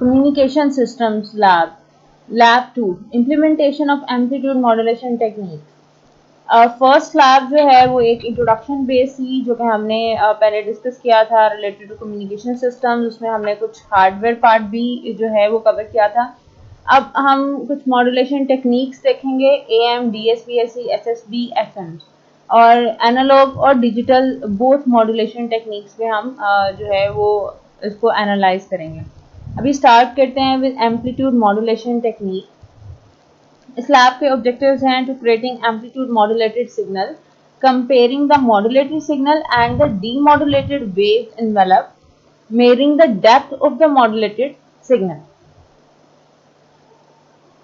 Communication Systems Lab 2 Implementation of Amplitude Modulation Technique। First lab जो है वो एक इंट्रोडक्शन बेस थी जो कि हमने पहले डिस्कस किया था रिलेटेड टू कम्युनिकेशन सिस्टम्स। उसमें हमने कुछ हार्डवेयर पार्ट भी जो है वो कवर किया था। अब हम कुछ मॉड्यूलेशन टेक्निक्स देखेंगे, AM, DSP, SSB, FM और एनालॉग और डिजिटल बोथ मॉड्यूलेशन टेक्निक्स पे हम जो है वो इसको एनालाइज करेंगे। अभी स्टार्ट करते हैं विद एम्पलीट्यूड मॉड्यूलेशन टेक्निक। इस लैब के ऑब्जेक्टिव्स हैं to creating amplitude modulated signal, comparing the modulated signal and the demodulated wave envelope, measuring the depth of the modulated signal.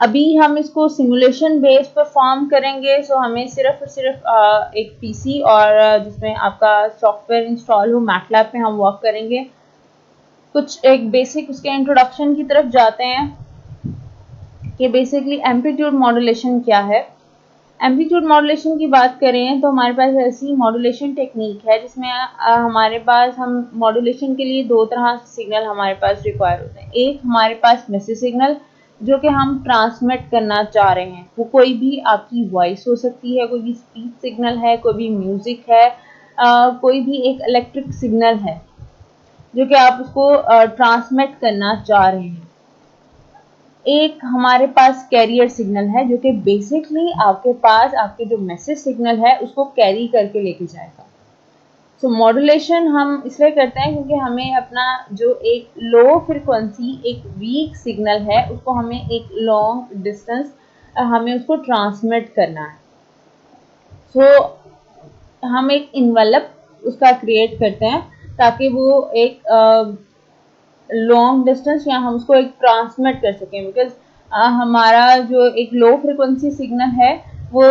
अभी हम इसको सिमुलेशन बेस परफॉर्म करेंगे। सो हमें सिर्फ और सिर्फ एक पीसी और जिसमें आपका सॉफ्टवेयर इंस्टॉल हो, मैटलैब पे हम वर्क करेंगे। कुछ एक बेसिक उसके इंट्रोडक्शन की तरफ जाते हैं कि बेसिकली एम्पलीट्यूड मॉड्यूलेशन क्या है। एम्पलीट्यूड मॉड्यूलेशन की बात करें तो हमारे पास ऐसी मॉड्यूलेशन टेक्निक है जिसमें हमारे पास हम मॉड्यूलेशन के लिए दो तरह से सिग्नल हमारे पास रिक्वायर होते हैं। एक हमारे पास मैसेज सिग्नल जो कि हम ट्रांसमिट करना चाह रहे हैं, वो कोई भी आपकी वॉइस हो सकती है, कोई भी स्पीच सिग्नल है, कोई भी म्यूजिक है, कोई भी एक इलेक्ट्रिक सिग्नल है जो कि आप उसको ट्रांसमिट करना चाह रहे हैं। एक हमारे पास कैरियर सिग्नल है जो कि बेसिकली आपके पास आपके जो मैसेज सिग्नल है उसको कैरी करके लेके जाएगा। सो मॉड्यूलेशन हम इसलिए करते हैं क्योंकि हमें अपना जो एक लो फ्रिक्वेंसी एक वीक सिग्नल है उसको हमें एक लॉन्ग डिस्टेंस हमें उसको ट्रांसमिट करना है। सो हम एक इन्वेलप उसका क्रिएट करते हैं ताकि वो एक लॉन्ग डिस्टेंस या हम उसको एक ट्रांसमिट कर सकें, बिकॉज हमारा जो एक लो फ्रिक्वेंसी सिग्नल है वो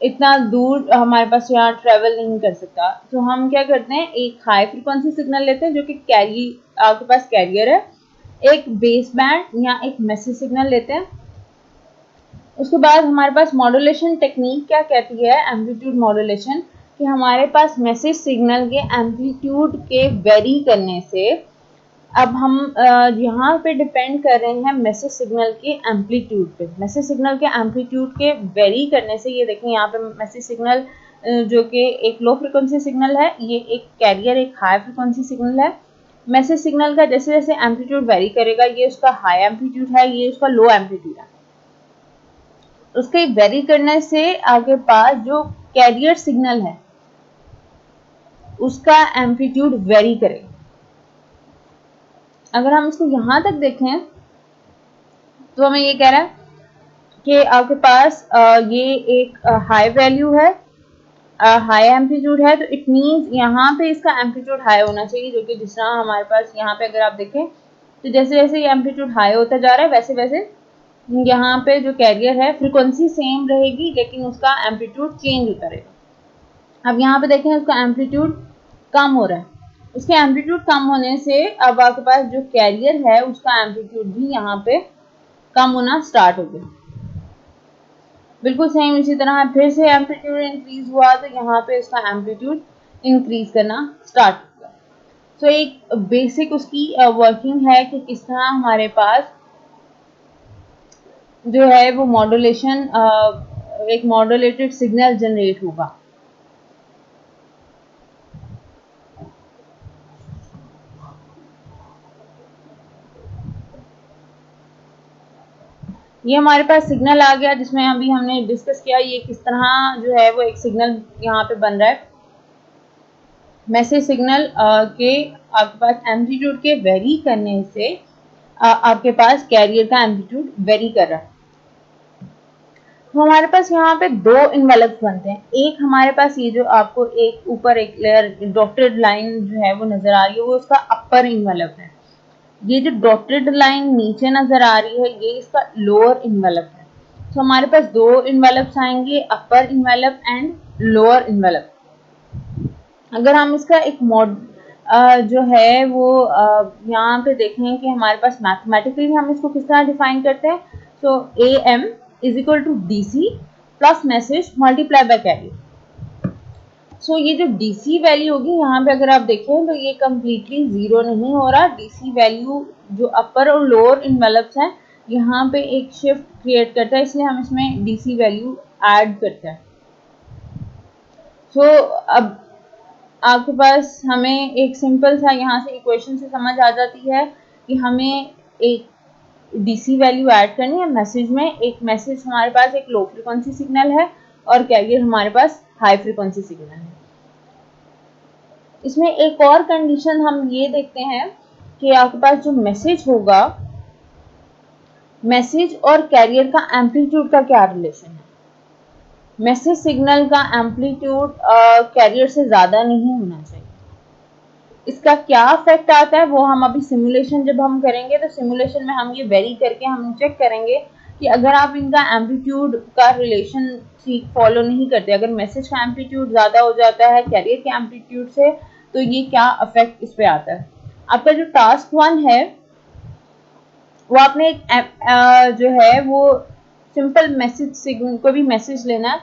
इतना दूर हमारे पास यहाँ ट्रेवल नहीं कर सकता। तो हम क्या करते हैं, एक हाई फ्रिक्वेंसी सिग्नल लेते हैं जो कि आपके पास कैरियर है, एक बेस बैंड या एक मैसेज सिग्नल लेते हैं। उसके बाद हमारे पास मॉड्यूलेशन टेक्निक क्या कहती है, एम्पलीट्यूड मॉड्यूलेशन, कि हमारे पास मैसेज सिग्नल के एम्पलीट्यूड के वेरी करने से अब हम यहाँ पे डिपेंड कर रहे हैं मैसेज सिग्नल के एम्पलीट्यूड पे। मैसेज सिग्नल के एम्पलीट्यूड के वेरी करने से, ये देखें यहाँ पे मैसेज सिग्नल जो कि एक लो फ्रिक्वेंसी सिग्नल है, ये एक कैरियर एक हाई फ्रिक्वेंसी सिग्नल है। मैसेज सिग्नल का जैसे जैसे एम्पलीट्यूड वेरी करेगा, ये उसका हाई एम्पलीट्यूड है, ये उसका लो एम्पलीट्यूड है, उसके वेरी करने से आपके पास जो कैरियर सिग्नल है उसका एम्पलीट्यूड वेरी करेगा। अगर हम इसको यहां तक देखें तो हमें ये कह रहा है कि आपके पास ये एक हाई वैल्यू है, हाई एम्पलीट्यूड है, तो इट मींस यहाँ पे इसका एम्पलीट्यूड हाई होना चाहिए, जो कि जिस तरह हमारे पास यहाँ पे अगर आप देखें तो जैसे जैसे ये एम्पलीट्यूड हाई होता जा रहा है वैसे वैसे यहाँ पे जो कैरियर है फ्रिक्वेंसी सेम रहेगी लेकिन उसका एम्पलीट्यूड चेंज होता रहेगा। अब यहाँ पे देखें उसका एम्पलीट्यूड कम हो रहा है, उसके एम्पलीट्यूड कम होने से अब आपके पास जो कैरियर है उसका एम्पलीट्यूड भी यहाँ पे कम होना स्टार्ट हो गया। बिल्कुल सेम इसी तरह फिर से एम्पलीट्यूड इंक्रीज हुआ तो यहाँ पे उसका एम्पलीट्यूड इंक्रीज करना स्टार्ट हुआ। सो एक बेसिक उसकी वर्किंग है कि किस तरह हमारे पास जो है वो मॉड्यूलेशन एक मॉड्यूलेटेड सिग्नल जनरेट होगा। ये हमारे पास सिग्नल आ गया जिसमें अभी हमने डिस्कस किया ये किस तरह जो है वो एक सिग्नल यहाँ पे बन रहा है। मैसेज सिग्नल के आपके पास एम्पलीट्यूड के वेरी करने से आपके पास कैरियर का एम्पलीट्यूड वेरी कर रहा है। तो हमारे पास यहाँ पे दो इन्वेलप्स बनते हैं। एक हमारे पास ये जो आपको एक ऊपर एक लेयर डॉटेड लाइन जो है वो नजर आ रही है वो उसका अपर इन्वेलप है। ये जो डॉटेड लाइन नीचे नजर आ रही है ये इसका लोअर इन्वेलप है। तो हमारे पास दो इन्वेलप्स आएंगे, अपर इन्वेलप एंड लोअर इन्वेलप। अगर हम इसका एक जो है वो यहाँ पे देखें कि हमारे पास मैथमेटिकली हम इसको किस तरह डिफाइन करते हैं। So AM is equal to DC plus message multiply by carrier. So ये जो डीसी वैल्यू होगी यहाँ पे अगर आप देखें तो ये कम्प्लीटली जीरो नहीं हो रहा, डीसी वैल्यू जो अपर और लोअर इन्वेलप्स हैं यहाँ पे एक शिफ्ट क्रिएट करता है, इसलिए हम इसमें डीसी वैल्यू ऐड करते हैं। सो अब आपके पास हमें एक सिंपल सा यहाँ से इक्वेशन से समझ आ जाती है कि हमें एक डीसी वैल्यू ऐड करनी है मैसेज में। एक मैसेज हमारे पास एक लो फ्रिक्वेंसी सिग्नल है और कैरियर हमारे पास हाई फ्रिक्वेंसी सिग्नल है। इसमें एक और कंडीशन हम ये देखते हैं कि आपके पास जो मैसेज होगा, मैसेज और कैरियर का एम्पलीट्यूड का क्या रिलेशन है। मैसेज सिग्नल का एम्पलीट्यूड कैरियर से ज़्यादा नहीं होना चाहिए। इसका क्या इफेक्ट आता है वो हम अभी सिमुलेशन जब हम करेंगे तो सिमुलेशन में हम ये वेरी करके हम चेक करेंगे कि अगर आप इनका एम्पलीट्यूड का रिलेशन फॉलो नहीं करते, अगर मैसेज का एम्पलीट्यूड ज़्यादा हो जाता है कैरियर के एम्पलीट्यूड से, तो ये क्या इफेक्ट इस पे आता है। आपका जो टास्क 1 है वो आपने जो है वो सिंपल मैसेज सिग्नल को भी मैसेज लेना है।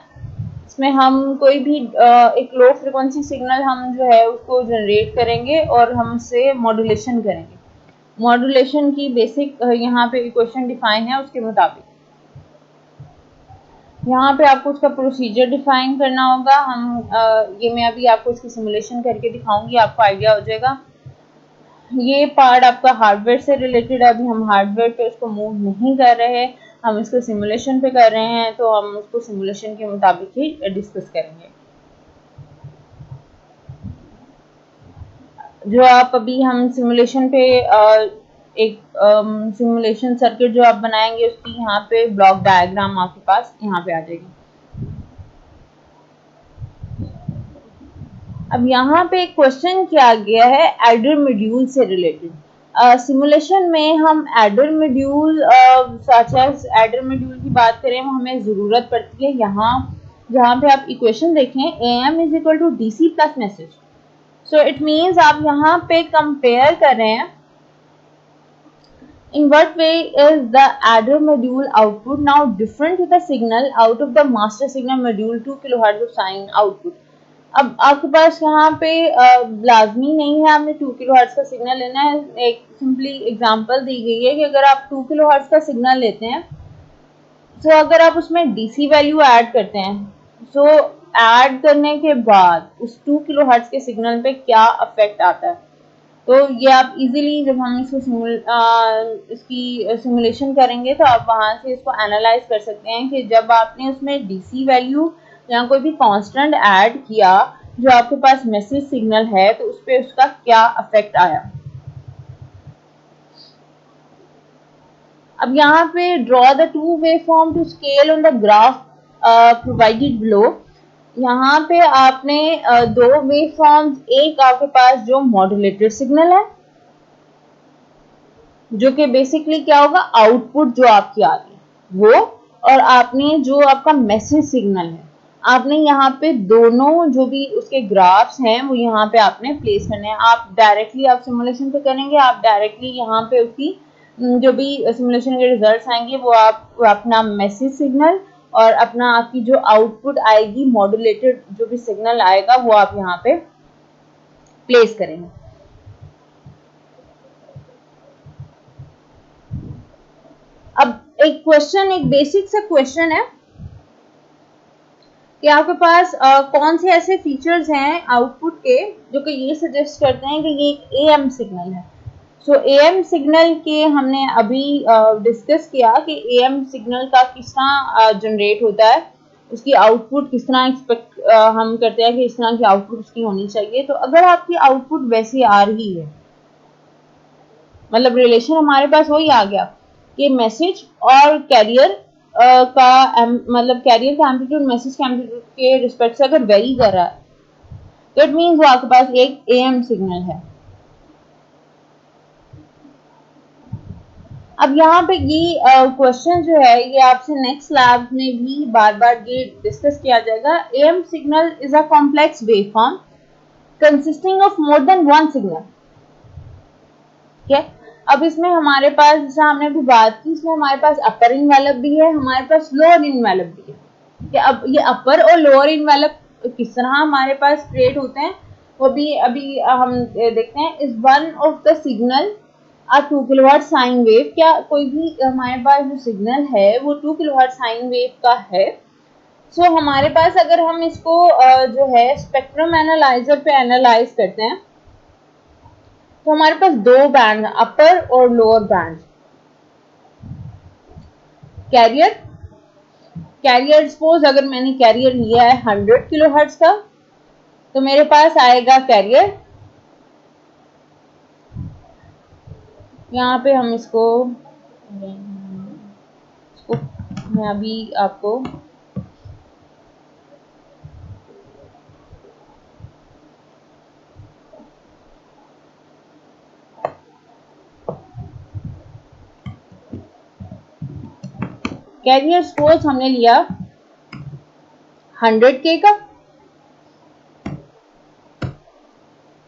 इसमें हम कोई भी एक लो फ्रिक्वेंसी सिग्नल हम जो है उसको जनरेट करेंगे और हम उससे मॉड्यूलेशन करेंगे। मॉड्यूलेशन की बेसिक यहाँ पे इक्वेशन डिफाइन है, उसके मुताबिक यहाँ पे आपको उसका प्रोसीजर डिफाइन करना होगा। ये मैं अभी आपको इसकी सिमुलेशन करके दिखाऊंगी, आपको आइडिया हो जाएगा। ये पार्ट आपका हार्डवेयर से रिलेटेड है, अभी हम हार्डवेयर पे उसको मूव नहीं कर रहे, हम इसको सिमुलेशन पे कर रहे हैं, तो हम उसको सिमुलेशन के मुताबिक ही डिस्कस करेंगे। जो आप अभी हम सिमुलेशन पे एक सिमुलेशन सर्किट जो आप बनाएंगे उसकी यहाँ पे ब्लॉक डायग्राम आपके पास यहाँ पे आ जाएगी। अब यहाँ पे एक क्वेश्चन किया गया है एडर मॉड्यूल से रिलेटेड। सिमुलेशन में हम एडर मॉड्यूल एडर मॉड्यूल की बात करें वो हमें ज़रूरत पड़ती है यहाँ जहाँ पे आप इक्वेशन देखें AM is equal to DC plus message. So it means आप यहाँ पे कंपेयर कर रहे हैं in what way is the adder module output now different to the signal out of the master signal module 2 kHz of sine output। अब आपके पास यहाँ पे लाजमी नहीं है आपने 2 kHz का सिग्नल लेना है। एक सिंपली एग्जांपल दी गई है कि अगर आप 2 kHz का सिग्नल लेते हैं तो अगर आप उसमें DC वैल्यू ऐड करते हैं तो ऐड करने के बाद उस 2 kHz के सिग्नल पे क्या इफेक्ट आता है, तो ये आप इजीली जब हम इसको इसकी सिमुलेशन करेंगे तो आप वहाँ से इसको एनालाइज कर सकते हैं कि जब आपने उसमें डीसी वैल्यू या कोई भी कांस्टेंट ऐड किया जो आपके पास मैसेज सिग्नल है तो उस पर उसका क्या इफेक्ट आया। अब यहाँ पे draw the two waveform to scale on the graph provided below. यहाँ पे आपने दो वेवफॉर्म्स, एक आपके पास जो मॉड्यूलेटेड सिग्नल है जो कि बेसिकली क्या होगा आउटपुट जो आपकी आ रही वो, और आपने जो आपका मैसेज सिग्नल है आपने यहाँ पे दोनों जो भी उसके ग्राफ्स हैं वो यहाँ पे आपने प्लेस करने हैं। आप डायरेक्टली आप सिमुलेशन पे करेंगे, आप डायरेक्टली यहाँ पे उसकी जो भी सिमुलेशन के रिजल्ट्स आएंगे वो आप अपना मैसेज सिग्नल और अपना आपकी जो आउटपुट आएगी मॉड्यूलेटेड जो भी सिग्नल आएगा वो आप यहाँ पे प्लेस करेंगे। अब एक क्वेश्चन, एक बेसिक सा क्वेश्चन है कि आपके पास कौन से ऐसे फीचर्स हैं आउटपुट के जो कि ये सजेस्ट करते हैं कि ये एक AM सिग्नल है। सो AM सिग्नल के हमने अभी डिस्कस किया कि AM सिग्नल का किस तरह जनरेट होता है, उसकी आउटपुट किस तरह एक्सपेक्ट हम करते हैं कि इस तरह की आउटपुट उसकी होनी चाहिए। तो अगर आपकी आउटपुट वैसी आ रही है, मतलब रिलेशन हमारे पास वही आ गया कि मैसेज और कैरियर मतलब कैरियर का एम्पलीट्यूड मैसेज के एम्पलीट्यूड के रिस्पेक्ट से अगर वेरी कर रहा है तो इट मीन्स वो आपके पास एक AM सिग्नल है। अब यहाँ पे ये क्वेश्चन जो है ये आपसे नेक्स्ट लैब में भी बार बार ये डिस्कस किया जाएगा। AM signal is a complex waveform consisting of more than one signal. ठीक है, अब इसमें हमारे पास जैसे हमने भी बात की इसमें हमारे पास अपर इनवेलप भी है, हमारे पास लोअर इनवेलप भी है। अब ये अपर और लोअर इनवेलप किस तरह हमारे पास क्रिएट होते हैं वो भी अभी हम देखते हैं। Is one of the signal a 2 kilohertz sine wave, क्या कोई भी हमारे पास जो सिग्नल है वो 2 किलोहर्ट्ज साइन वेव का है। सो हमारे पास अगर हम इसको जो है स्पेक्ट्रम एनालाइजर पे एनालाइज करते हैं तो हमारे पास दो बैंड, अपर और lower band. Carrier carrier suppose अगर मैंने कैरियर लिया है 100 किलोहर्ट्ज का तो मेरे पास आएगा कैरियर, यहाँ पे हम इसको मैं अभी आपको कैरियर सपोज हमने लिया 100K का,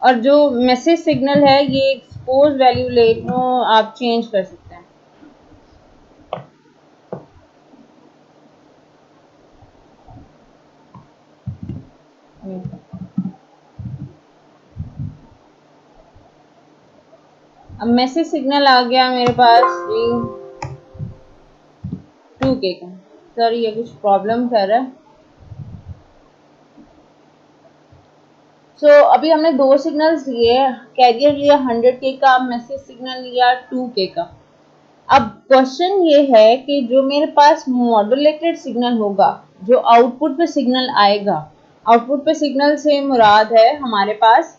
और जो मैसेज सिग्नल है ये सपोज वैल्यू ले आप चेंज कर सकते हैं। अब मैसेज सिग्नल आ गया मेरे पास 2K का। सर ये कुछ प्रॉब्लम कर रहा है। सो अभी हमने दो सिग्नल्स लिए, कैरियर लिया 100K का, मैसेज सिग्नल लिया 2K का। अब क्वेश्चन ये है कि जो मेरे पास मॉड्यूलेटेड सिग्नल होगा, जो आउटपुट पे सिग्नल आएगा, आउटपुट पे सिग्नल से मुराद है हमारे पास,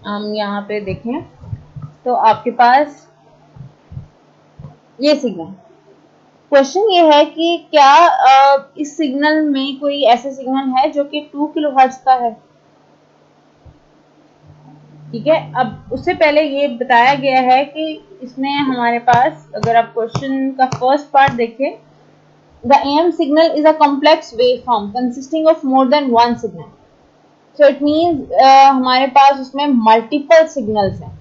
हम यहाँ पे देखें तो आपके पास ये सिग्नल। क्वेश्चन ये है कि क्या इस सिग्नल में कोई ऐसा सिग्नल है जो कि 2 किलोहर्ट्ज का है। ठीक है, अब उससे पहले ये बताया गया है कि इसमें हमारे पास, अगर आप क्वेश्चन का फर्स्ट पार्ट देखें, the AM signal is a complex wave form consisting of more than one signal. So it means हमारे पास उसमें मल्टीपल सिग्नल्स हैं।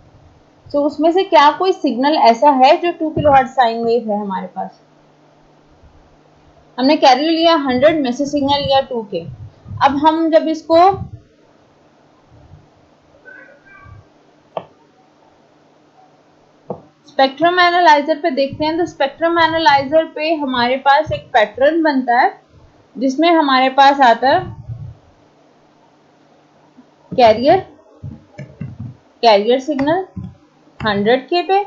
सो उसमें से क्या कोई सिग्नल ऐसा है जो 2 किलोहर्ट्ज साइन वेव है हमारे पास। हमने कैरियर लिया 100, मैसेज सिग्नल लिया 2K। अब हम जब इसको स्पेक्ट्रम एनालाइजर पे देखते हैं तो स्पेक्ट्रम एनालाइजर पे हमारे पास एक पैटर्न बनता है जिसमें हमारे पास आता है कैरियर कैरियर सिग्नल 100K पे,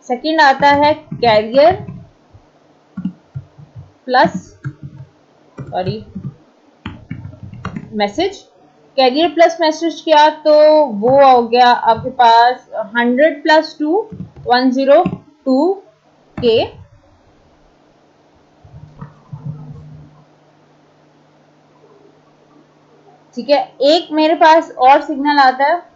सेकंड आता है carrier plus message, carrier plus message किया तो वो हो गया आपके पास 100 प्लस 2 102K। ठीक है, एक मेरे पास और सिग्नल आता है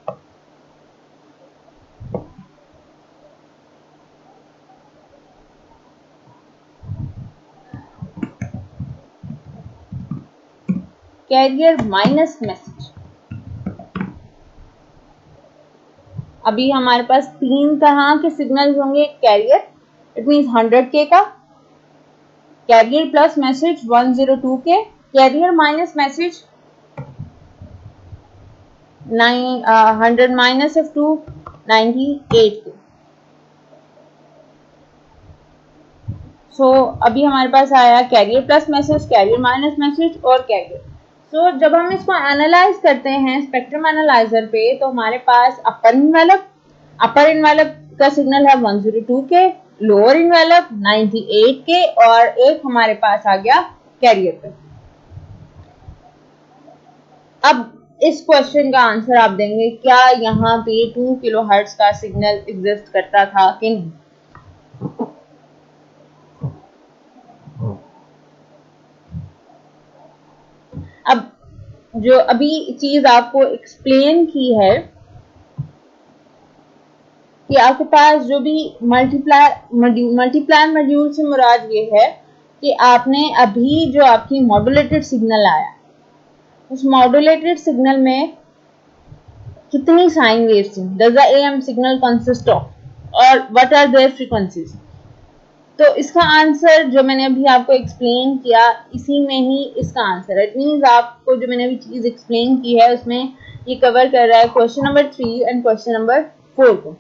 कैरियर माइनस मैसेज। अभी हमारे पास तीन तरह के सिग्नल होंगे। कैरियर इट मींस 100K का, carrier plus message 102K, carrier minus message 100 minus of 2 98K। So अभी हमारे पास आया carrier plus message, carrier minus message और कैरियर। सो जब हम इसको एनालाइज करते हैं स्पेक्ट्रम एनालाइजर पे तो हमारे पास अपर इन्वेलप का सिग्नल है 102K, लोअर इन्वेलप 98K और एक हमारे पास आ गया कैरियर पे। अब इस क्वेश्चन का आंसर आप देंगे क्या यहाँ पे 2 किलोहर्ट्ज का सिग्नल एग्जिस्ट करता था कि नहीं। अब जो अभी चीज आपको एक्सप्लेन की है कि आपके पास जो भी मल्टीप्लायर मॉड्यूल से मुराद ये है कि आपने अभी जो आपकी मॉड्यूलेटेड सिग्नल आया उस मॉड्यूलेटेड सिग्नल में कितनी साइन वेव्स थी, does the AM signal consist of, और व्हाट आर देयर फ्रीक्वेंसीज। तो इसका आंसर जो मैंने अभी आपको एक्सप्लेन किया, इसी में ही इसका आंसर है। इट मीन्स आपको जो मैंने अभी चीज एक्सप्लेन की है उसमें ये कवर कर रहा है question number 3 and question number 4 को।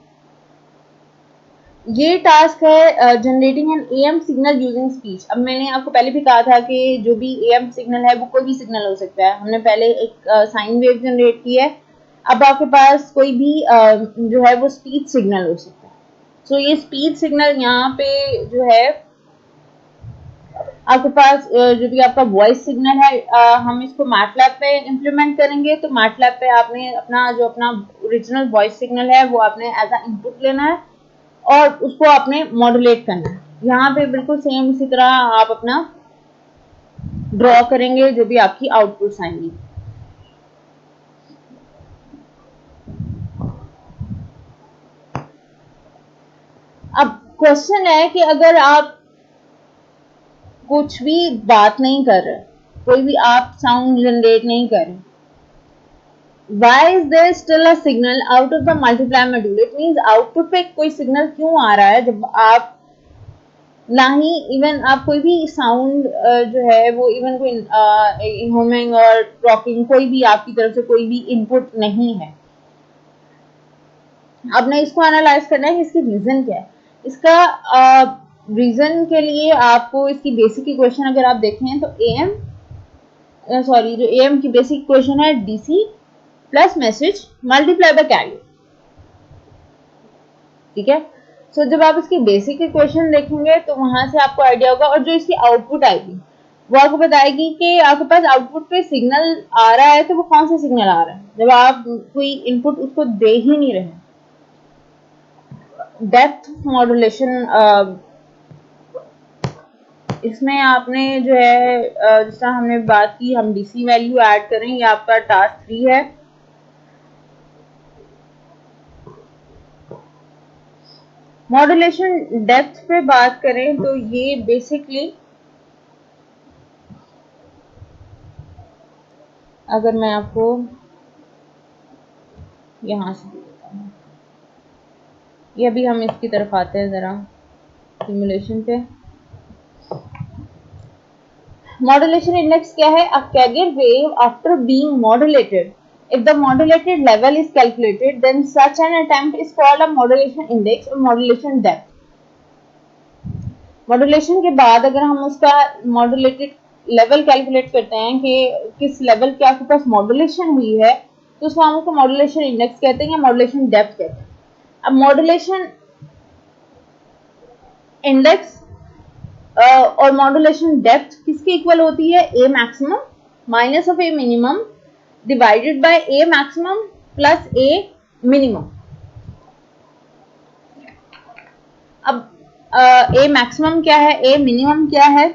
ये टास्क है generating an AM signal using speech. अब मैंने आपको पहले भी कहा था कि जो भी एएम सिग्नल है वो कोई भी सिग्नल हो सकता है। हमने पहले एक साइन वेव जनरेट की है, अब आपके पास कोई भी जो है वो स्पीच सिग्नल हो सकता है। सो ये स्पीच सिग्नल यहाँ पे जो है आपके पास जो भी आपका वॉइस सिग्नल है, हम इसको मैटलैब पे इम्प्लीमेंट करेंगे। तो मैटलैब पे आपने अपना ओरिजिनल वॉइस सिग्नल है वो आपने एज अ इनपुट लेना है और उसको आपने मॉड्यूलेट करना है। यहाँ पे बिल्कुल सेम इसी तरह आप अपना ड्रॉ करेंगे जो भी आपकी आउटपुट्स आएंगी। अब क्वेश्चन है कि अगर आप कुछ भी बात नहीं कर रहे, कोई भी आप साउंड जनरेट नहीं कर रहे, why is there still a signal out of the multiply module? It means output पे कोई सिग्नल क्यों आ रहा है जब आप ना ही इवन आप कोई भी साउंड जो है वो इवन कोई होमिंग और टॉकिंग कोई भी आपकी तरफ से कोई भी इनपुट नहीं है। अब ने इसको एनालाइज करना है कि इसकी रीजन क्या है। इसका रीजन के लिए आपको इसकी बेसिक इक्वेशन अगर आप देखें तो जो एएम की बेसिक इक्वेशन है DC plus message multiply by carrier. ठीक है, सो जब आप इसकी बेसिक इक्वेशन देखेंगे तो वहां से आपको आइडिया होगा, और जो इसकी आउटपुट आएगी वो आपको बताएगी कि आपके पास आउटपुट पे सिग्नल आ रहा है तो वो कौन सा सिग्नल आ रहा है जब आप कोई इनपुट उसको दे ही नहीं रहे। डेप्थ मॉड्यूलेशन, इसमें आपने जो है जिस तरह हमने बात की हम डीसी वैल्यू ऐड करें, ये आपका टास्क 3 है। मॉड्यूलेशन डेप्थ पे बात करें तो ये बेसिकली, अगर मैं आपको यहां से देता हूँ, ये अभी हम इसकी तरफ आते हैं जरा सिमुलेशन पे। मॉड्यूलेशन इंडेक्स क्या है? A carrier wave after being modulated, if the modulated level is calculated then such an attempt is called a modulation index or modulation depth। Modulation के बाद अगर हम उसका मॉड्यूलेटेड लेवल कैलकुलेट करते हैं कि किस लेवल के आपके पास मॉड्यूलेशन हुई है, तो उसको हम उसको मॉड्यूलेशन इंडेक्स कहते हैं या मॉड्यूलेशन डेप्थ कहते हैं। अब मॉड्यूलेशन इंडेक्स और मॉड्यूलेशन डेप्थ किसके इक्वल होती है? A maximum minus of A minimum divided by A maximum plus A minimum. अब ए मैक्सिमम क्या है, ए मिनिमम क्या है,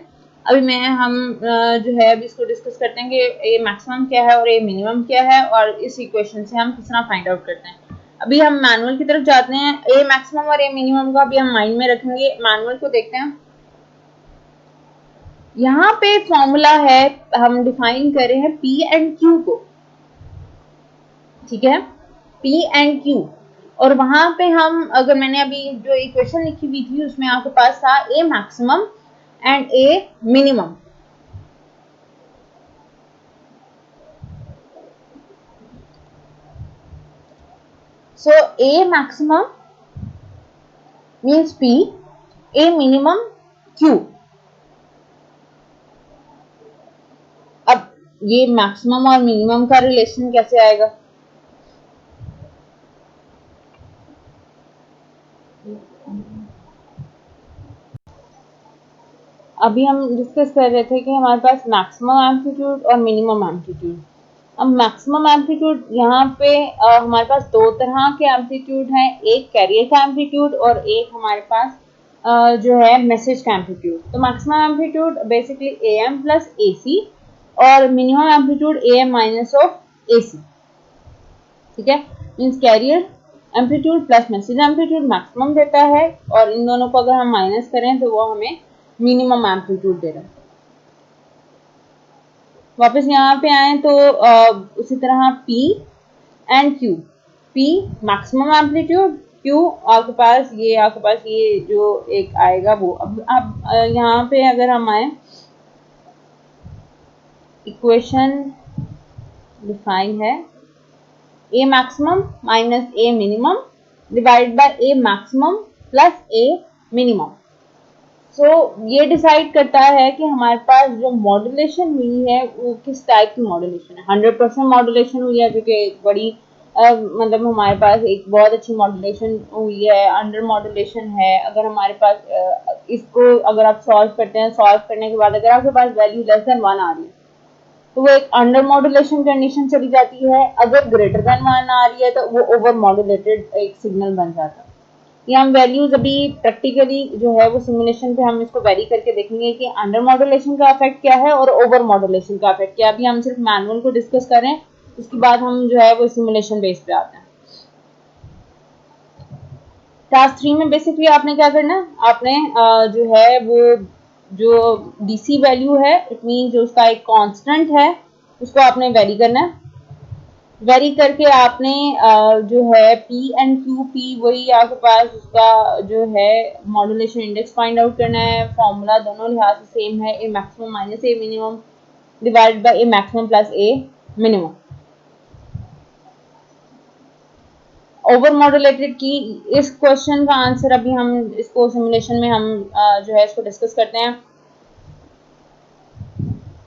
अभी हम जो है अभी इसको डिस्कस करते हैं कि ए मैक्सिमम क्या है और ए मिनिमम क्या है, और इस इक्वेशन से हम किस तरह फाइंड आउट करते हैं। अभी हम मैनुअल की तरफ जाते हैं। ए मैक्सिमम और ए मिनिमम का अभी हम माइंड में रखेंगे। मैनुअल को देखते हैं। यहाँ पे फॉर्मूला है, हम डिफाइन कर रहे हैं पी एंड क्यू को। ठीक है, पी एंड क्यू, और वहां पे हम, अगर मैंने अभी जो इक्वेशन लिखी हुई थी उसमें आपके पास था A maximum and A minimum. So A maximum means P, A minimum Q. अब ये मैक्सिमम और मिनिमम का रिलेशन कैसे आएगा? अभी हम डिस्कस कर रहे थे कि हमारे पास मैक्सिमम एम्पलीट्यूड और मिनिमम एम्पलीट्यूड। अब मैक्सिमम एम्पलीट्यूड यहाँ पे हमारे पास दो तरह के एम्पलीट्यूड हैं, एक कैरियर का एम्पलीट्यूड और एक हमारे पास जो है मैसेज का एम्पलीट्यूड। तो maximum amplitude basically A M plus A C और minimum amplitude A M minus of A C. ठीक है, means carrier amplitude plus message amplitude maximum देता है, और इन दोनों को अगर हम माइनस करें तो वो हमें मिनिमम एम्पलीट्यूड दे रहा है। वापस यहाँ पे आए तो उसी तरह P and Q, P maximum amplitude क्यों आपके पास ये जो एक आएगा वो अब यहाँ पे अगर हम आए इक्वेशन डिफाइन है A maximum minus A minimum divide by A maximum plus A minimum. So ये डिसाइड करता है कि हमारे पास जो मॉड्यूलेशन हुई है वो किस टाइप की मॉड्यूलेशन है। 100% मॉड्यूलेशन हुई है जो कि एक बड़ी मतलब हमारे पास एक बहुत अच्छी मॉड्यूलेशन हुई है, अंडर मॉड्यूलेशन है। अगर हमारे पास इसको अगर आप सॉल्व करते हैं, सॉल्व करने के बाद अगर आपके पास वैल्यू लेस देन 1 आ रही है तो वो एक अंडर मॉड्यूलेशन कंडीशन चली जाती है। अगर ग्रेटर देन 1 आ रही है तो वो ओवर मॉड्यूलेटेड एक सिग्नल बन जाता है। ये हम वैल्यूज अभी प्रैक्टिकली जो है वो सिमुलेशन पे हम इसको वेरी करके देखेंगे कि अंडर मॉड्यूलेशन का इफेक्ट क्या है और ओवर मॉड्यूलेशन का इफेक्ट क्या है। अभी हम सिर्फ मैनुअल को डिस्कस करें, उसके बाद हम जो है वो सिमुलेशन बेस पे आते हैं। टास्क 3 में बेसिकली आपने क्या करना है, आपने जो है वो जो डीसी वैल्यू है इट मीन जो उसका एक कांस्टेंट है उसको आपने वेरी करना है। वेरी करके आपने जो है पी एंड क्यू, पी वही आपके पास उसका जो है मॉड्यूलेशन इंडेक्स फाइंड आउट करना है। फॉर्मूला दोनों लिहाज से सेम है, A maximum minus A minimum divide by A maximum plus A minimum. Over modulated की इस क्वेश्चन का आंसर अभी हम इसको सिमुलेशन में हम जो है इसको डिस्कस करते हैं।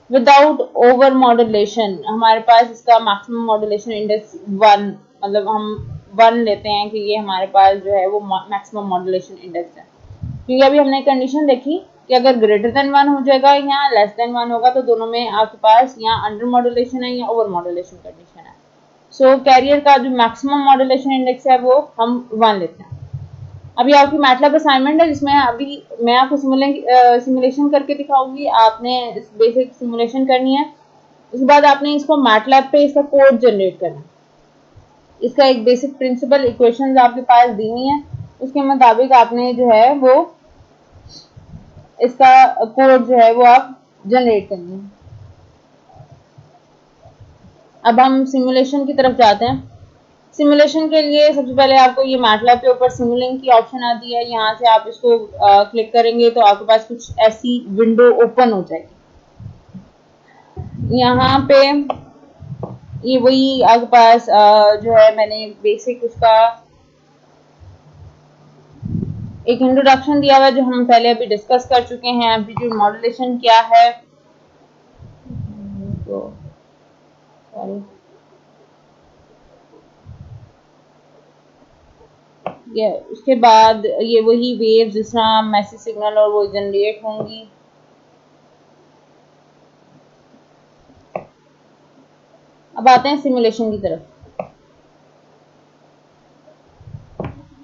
विदाउट ओवर मॉड्यूलेशन हमारे पास इसका मैक्सिमम मॉड्यूलेशन इंडेक्स 1, मतलब हम 1 लेते हैं कि ये हमारे पास जो है वो मैक्सिमम मॉड्यूलेशन इंडेक्स है। क्योंकि अभी हमने कंडीशन देखी कि अगर ग्रेटर देन 1 हो जाएगा या लेस देन 1 होगा तो दोनों में आपके पास या अंडर मॉड्यूलेशन है या ओवर मॉड्यूलेशन कंडीशन है। सो कैरियर का जो मैक्सिमम मॉड्यूलेशन इंडेक्स है वो हम 1 लेते हैं। अभी आपकी मैटलैब असाइनमेंट है जिसमें अभी मैं आपको सिमुलेशन करके दिखाऊंगी। आपने बेसिक सिमुलेशन करनी है, उसके बाद आपने इसको मैटलैब पे इसका कोड जनरेट करना है। इसका एक बेसिक प्रिंसिपल इक्वेशंस आपके पास दी हुई है, उसके मुताबिक आपने जो है वो इसका कोड जो है वो आप जनरेट करनी है। अब हम सिमुलेशन की तरफ जाते हैं। सिमुलेशन के लिए सबसे पहले आपको ये मैटलैब के ऊपर सिमुलिंग की ऑप्शन आती है, यहाँ से आप इसको क्लिक करेंगे तो आपके पास कुछ ऐसी विंडो ओपन हो जाएगी। यहाँ पे ये वही आपके पास जो है मैंने बेसिक उसका एक इंट्रोडक्शन दिया हुआ है जो हम पहले अभी डिस्कस कर चुके हैं। एम्पलीट्यूड मॉड्यूलेशन क्या है, तो सॉरी ये उसके बाद ये वही वेव जिस तरह मैसेज सिग्नल और वो जनरेट होंगी। अब आते हैं सिमुलेशन की तरफ।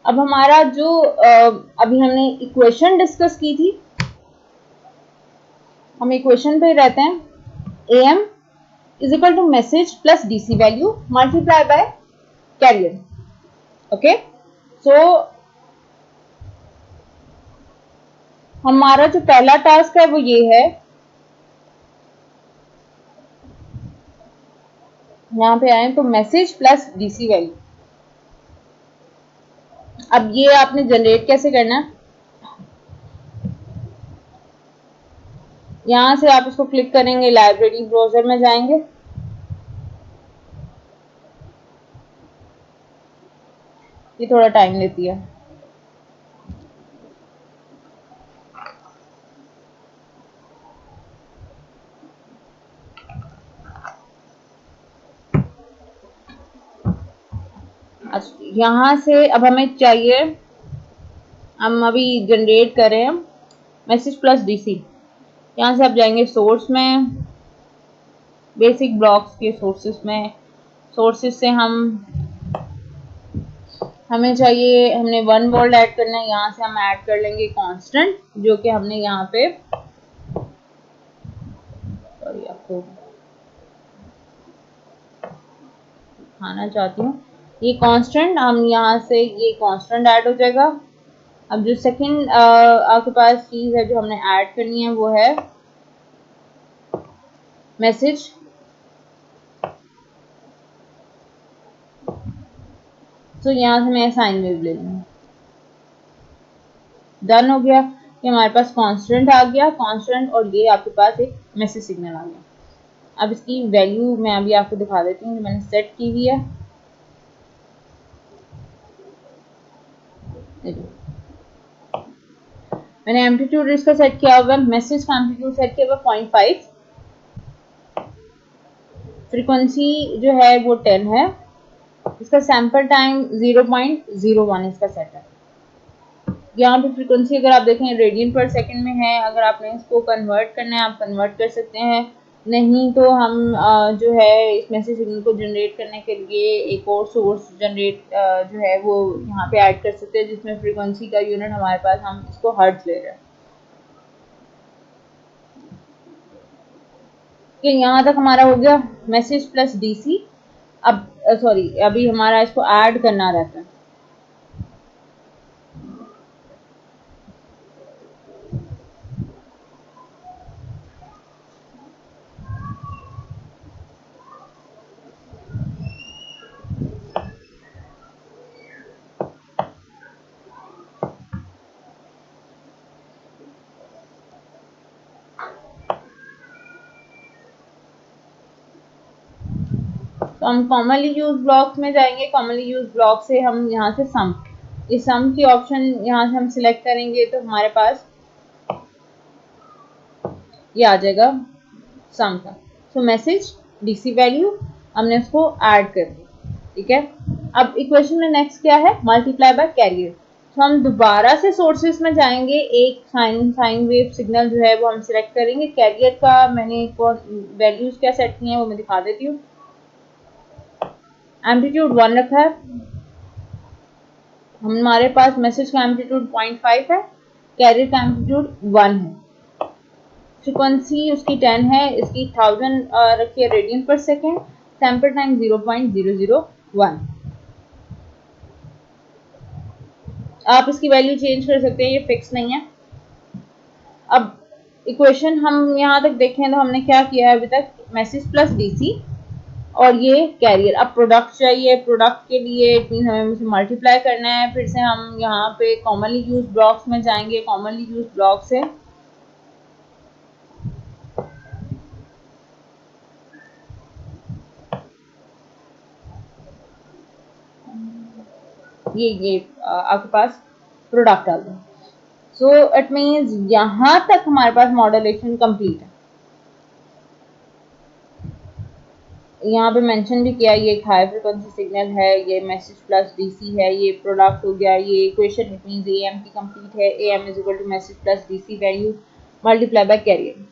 अब हमारा जो अभी हमने इक्वेशन डिस्कस की थी, हम इक्वेशन पे रहते हैं। am is equal to message plus DC value multiply by carrier. Okay, so हमारा जो पहला टास्क है वो ये है, यहाँ पे आए तो मैसेज प्लस डीसी वैल्यू। अब ये आपने जनरेट कैसे करना है, यहां से आप इसको क्लिक करेंगे, लाइब्रेरी ब्राउजर में जाएंगे, ये थोड़ा टाइम लेती है। अच्छा, यहाँ से अब हमें चाहिए, हम अभी जनरेट करें मैसेज प्लस डीसी। यहाँ से आप जाएंगे सोर्स में, बेसिक ब्लॉक्स के सोर्सेस में, सोर्सेस से हमें चाहिए, हमने 1 वोल्ट ऐड करना है। यहाँ से हम ऐड कर लेंगे कांस्टेंट जो कि हमने यहाँ पे, सॉरी आपको दिखाना चाहती हूँ, ये कांस्टेंट हम यहाँ से ये कांस्टेंट ऐड हो जाएगा। अब जो सेकंड आपके पास चीज है जो हमने ऐड करनी है वो है मैसेज। सो यहाँ से मैं साइन वेव ले लूँगी। डन हो गया। ये हमारे पास कांस्टेंट आ गया, कांस्टेंट, और ये आपके पास एक मैसेज सिग्नल आ गया। अब इसकी वैल्यू मैं अभी आपको दिखा देती हूँ, मैंने सेट की हुई है। मैंने एम्पलीट्यूड इसका सेट किया हुआ है, मैसेज का एम्पलीट्यूड सेट किया हुआ 0.5, फ्रीक्वेंसी जो है वो 10 है, इसका सैंपल टाइम 0.01 इसका सेट है। यहाँ पे फ्रीक्वेंसी अगर आप देखें रेडियन पर सेकंड में है, अगर आपने इसको कन्वर्ट करना है आप कन्वर्ट कर सकते हैं, नहीं तो हम जो है इस मैसेज सिग्नल को जनरेट करने के लिए एक और सोर्स जनरेट जो है वो यहाँ पे ऐड कर सकते हैं, जिसमें फ्रीक्वेंसी का यूनिट हमारे पास, हम इसको हर्ट्ज ले रहे हैं। कि यहाँ तक हमारा हो गया मैसेज प्लस डीसी। अब सॉरी, अभी हमारा इसको ऐड करना रहता है। तो हम कॉमनली यूज ब्लॉक्स में जाएंगे, कॉमनली यूज ब्लॉक से हम यहाँ से सम, इस सम की ऑप्शन यहाँ से हम सिलेक्ट करेंगे तो हमारे पास ये आ जाएगा सम का। सो मैसेज डीसी वैल्यू हमने उसको ऐड कर दी, ठीक है। अब इक्वेशन में नेक्स्ट क्या है, मल्टीप्लाई बाय कैरियर। तो हम दोबारा से सोर्सेस में जाएंगे, एक साइन वेव सिग्नल जो है वो हम सिलेक्ट करेंगे। कैरियर का मैंने वैल्यूज क्या सेट की हैं वो मैं दिखा देती हूँ। एम्पलीट्यूड 1 रखा है, हमारे पास मैसेज का एम्पलीट्यूड 0.5 है, कैरियर का एम्पलीट्यूड 1 है, फ्रीक्वेंसी उसकी 10 है, इसकी 1000 रखिए रेडियन पर सेकेंड, सैंपल टाइम 0.001। आप इसकी वैल्यू चेंज कर सकते हैं, ये फिक्स नहीं है। अब इक्वेशन हम यहाँ तक देखें तो हमने क्या किया है अभी तक, मैसेज प्लस डीसी और ये कैरियर। अब प्रोडक्ट चाहिए, प्रोडक्ट के लिए इट मीन हमें उसे मल्टीप्लाई करना है। फिर से हम यहाँ पे कॉमनली यूज ब्लॉक्स में जाएंगे, कॉमनली यूज ब्लॉक से ये आपके पास प्रोडक्ट आ गया। सो इट मीन्स यहाँ तक हमारे पास मॉडुलेशन कंप्लीट है। यहाँ पे मेंशन भी किया ये हाई फ्रिक्वेंसी सिग्नल है, ये मैसेज प्लस डीसी है, ये प्रोडक्ट हो गया, ये इक्वेशन इट मींस एएम की कंप्लीट है। AM is equal to message plus DC value multiply by carrier.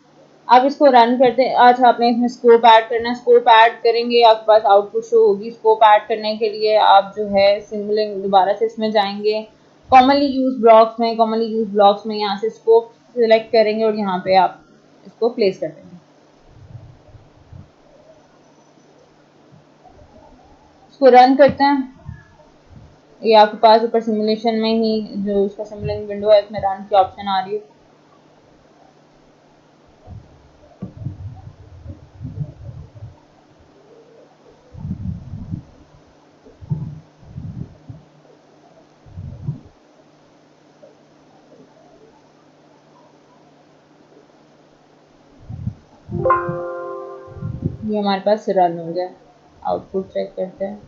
अब इसको रन करते हैं। अच्छा, आपने इसमें स्कोप ऐड करना है, स्कोप ऐड करेंगे आपके पास आउटपुट शो होगी। स्कोप ऐड करने के लिए आप जो है सिंबलिंग दोबारा से इसमें जाएंगे, कॉमनली यूज ब्लॉक्स में, कॉमनली यूज ब्लॉक्स में यहाँ से स्कोप सिलेक्ट करेंगे और यहाँ पे आप इसको प्लेस कर देंगे। इसको रन करते हैं। ये आपके पास ऊपर सिमुलेशन में ही जो उसका सिमुलेशन विंडो है इसमें रन की ऑप्शन आ रही है। ये हमारे पास रन हो गया, आउटपुट चेक करते हैं।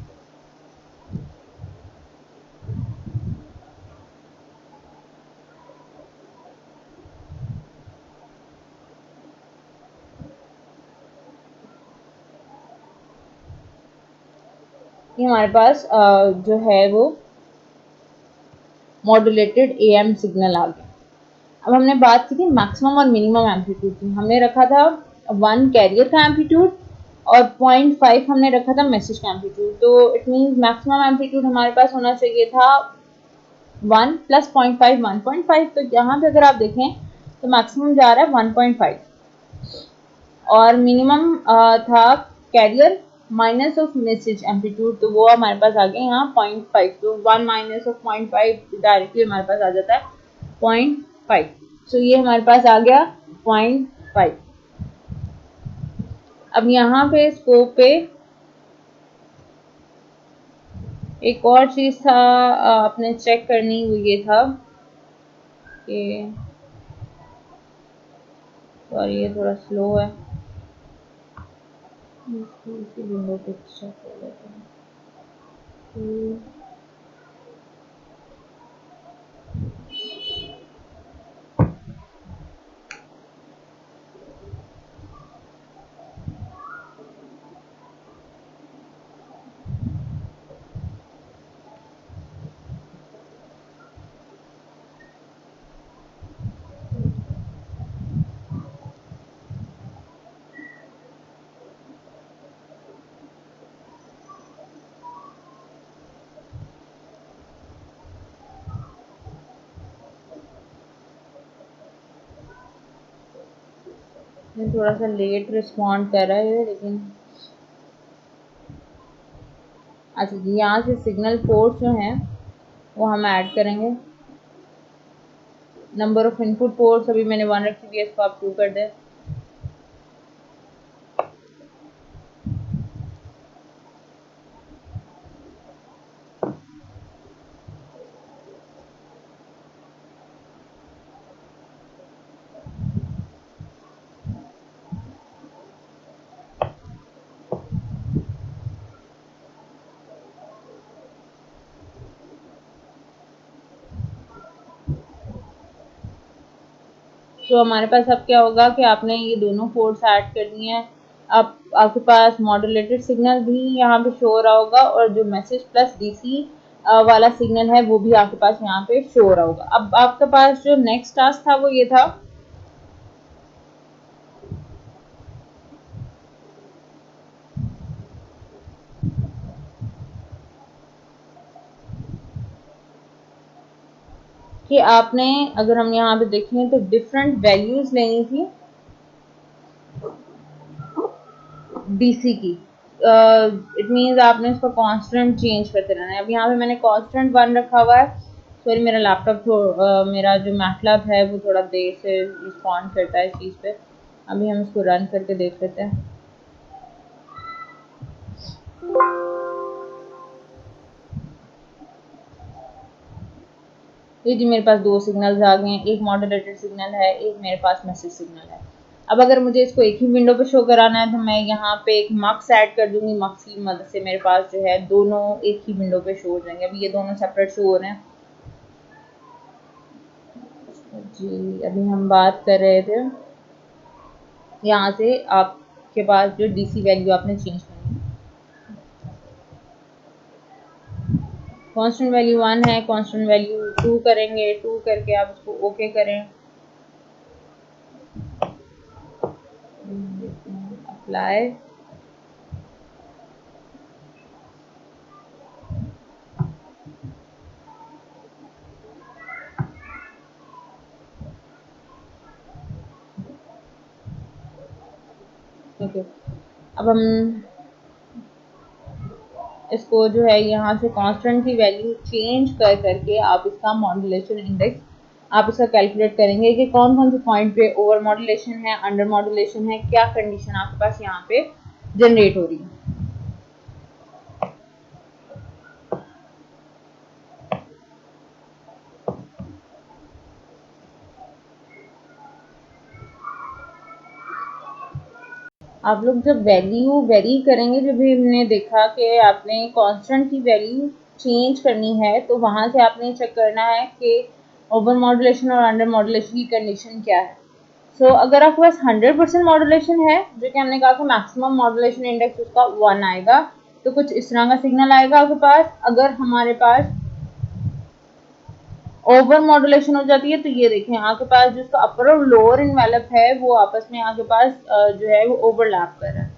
ये हमारे पास जो है वो मॉड्यूलेटेड एएम सिग्नल आ गया। अब हमने बात की थी मैक्सिमम और मिनिमम एम्पलीट्यूड की। हमने रखा था 1 कैरियर का एम्पलीट्यूड और 0.5 हमने रखा था मैसेज का एम्पलीट्यूड। तो इट मीन्स मैक्सिमम एम्पलीट्यूड हमारे पास होना चाहिए था 1 प्लस 0.5 1.5। तो यहाँ पे अगर आप देखें तो मैक्सिमम जा रहा है 1.5 और मिनिमम था carrier minus of message amplitude, तो वो हमारे पास आ गया यहाँ 0.5। तो 1 माइनस ऑफ 0.5 डायरेक्टली हमारे पास आ जाता है 0.5। सो ये हमारे पास आ गया 0.5। अब यहाँ पे स्कोप पे एक और चीज़ था आपने चेक करनी, वो ये था कि सॉरी ये थोड़ा स्लो है, इसी विंडो पे चेक कर लेते हैं। थोड़ा सा लेट रिस्पॉन्ड कर रहा है लेकिन अच्छा जी, यहाँ से सिग्नल पोर्ट जो हैं वो हम ऐड करेंगे। नंबर ऑफ इनपुट पोर्ट्स अभी मैंने 1 रखी हुई है, इसको आप 2 कर दें। तो हमारे पास अब क्या होगा कि आपने ये दोनों पोर्ट्स ऐड कर दिए हैं। अब आपके पास मॉड्यूलेटेड सिग्नल भी यहाँ पे शो हो रहा होगा और जो मैसेज प्लस डीसी वाला सिग्नल है वो भी आपके पास यहाँ पे शो हो रहा होगा। अब आपके पास जो नेक्स्ट टास्क था वो ये था कि आपने, अगर हम यहाँ पे देखें तो डिफरेंट वैल्यूज लेनी थी डीसी की। इट मीन्स आपने उसका कांस्टेंट चेंज करते रहना है। अब यहाँ पे मैंने कांस्टेंट 1 रखा हुआ है। सॉरी मेरा लैपटॉप मेरा जो मैटलैब है वो थोड़ा देर से रिस्पॉन्ड करता है इस चीज़ पे। अभी हम इसको रन करके देख लेते हैं। ये जी मेरे पास 2 सिग्नल्स आ गए हैं, एक मॉड्यूलेटेड सिग्नल है, एक मेरे पास मैसेज सिग्नल है। अब अगर मुझे इसको एक ही विंडो पे शो कराना है तो मैं यहाँ पे एक मक्स ऐड कर दूंगी। मक्स की मदद से मेरे पास जो है दोनों एक ही विंडो पे शो हो जाएंगे। अभी ये दोनों सेपरेट शो हो रहे हैं जी। अभी हम बात कर रहे थे यहाँ से आपके पास जो डीसी वैल्यू आपने चेंज करनी है। कांस्टेंट वैल्यू 1 है, कांस्टेंट वैल्यू 2 करेंगे। 2 करके आप इसको ओके करें, अप्लाई। ओके, अब हम इसको जो है यहाँ से कांस्टेंट की वैल्यू चेंज कर करके आप इसका मॉड्यूलेशन इंडेक्स आप इसका कैलकुलेट करेंगे कि कौन कौन से पॉइंट पे ओवर मॉड्यूलेशन है, अंडर मॉड्यूलेशन है, क्या कंडीशन आपके पास यहाँ पे जनरेट हो रही है। आप लोग जब वैल्यू वेरी करेंगे, जब भी हमने देखा कि आपने कांस्टेंट की वैल्यू चेंज करनी है तो वहां से आपने चेक करना है कि ओवर मॉड्यूलेशन और अंडर मॉड्यूलेशन की कंडीशन क्या है। अगर आपके पास 100% मॉड्यूलेशन है, जो कि हमने कहा कि मैक्सिमम मॉड्यूलेशन इंडेक्स उसका 1 आएगा, तो कुछ इस तरह का सिग्नल आएगा आपके पास। अगर हमारे पास ओवर मॉड्यूलेशन हो जाती है तो ये देखें आपके पास जो उसका अपर और लोअर इन्वेलप है वो आपस में आपके पास जो है वो ओवरलैप कर रहा है।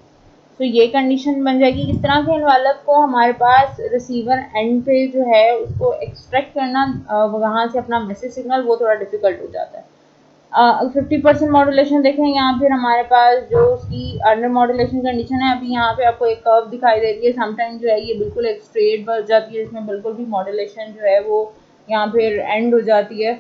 तो ये कंडीशन बन जाएगी। इस तरह के इन्वेलप को हमारे पास रिसीवर एंड पे जो है उसको एक्सट्रैक्ट करना, वहाँ से अपना मैसेज सिग्नल, वो थोड़ा डिफिकल्ट हो जाता है। 50% मॉड्यूलेशन देखें यहाँ फिर हमारे पास जो उसकी अंडर मॉड्यूलेशन कंडीशन है। अभी यहाँ पे आपको एक कर्व दिखाई दे रही है। समटाइम जो है ये बिल्कुल एक स्ट्रेट बन जाती है, इसमें बिल्कुल भी मॉड्यूलेशन जो है वो यहाँ फिर एंड हो जाती है।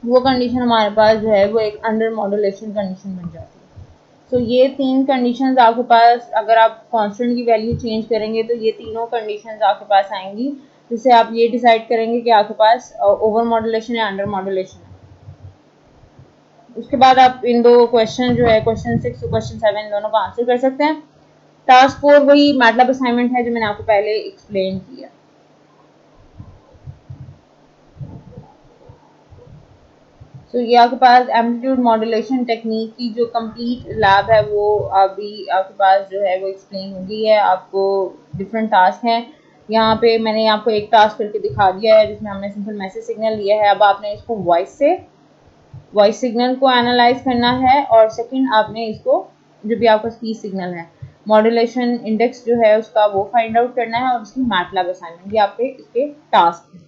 वो कंडीशन हमारे पास जो है वो एक अंडर मॉड्यूलेशन कंडीशन बन जाती है। तो ये 3 कंडीशंस आपके पास, अगर आप कांस्टेंट की वैल्यू चेंज करेंगे तो ये तीनों कंडीशंस आपके पास आएंगी, जिससे आप ये डिसाइड करेंगे कि आपके पास ओवर मॉड्यूलेशन या अंडर मॉड्यूलेशन है। उसके बाद आप इन दो क्वेश्चन जो है क्वेश्चन 6 और क्वेश्चन 7 दोनों का आंसर कर सकते हैं। टास्क 4 वही मैटलैब असाइनमेंट है जो मैंने आपको पहले एक्सप्लेन किया। तो ये आपके पास एम्पलीट्यूड मॉड्यूलेशन टेक्निक की जो कंप्लीट लैब है वो अभी आपके पास जो है वो एक्सप्लेन हो गई है। आपको डिफरेंट टास्क हैं, यहाँ पे मैंने आपको एक टास्क करके दिखा दिया है जिसमें हमने सिंपल मैसेज सिग्नल लिया है। अब आपने इसको वॉइस सिग्नल को एनालाइज करना है, और सेकंड आपने इसको जो भी आपका स्पीच सिग्नल है मॉड्यूलेशन इंडेक्स जो है उसका वो फाइंड आउट करना है, और उसकी मैटलैब असाइनमेंट, ये आपके इसके टास्क है।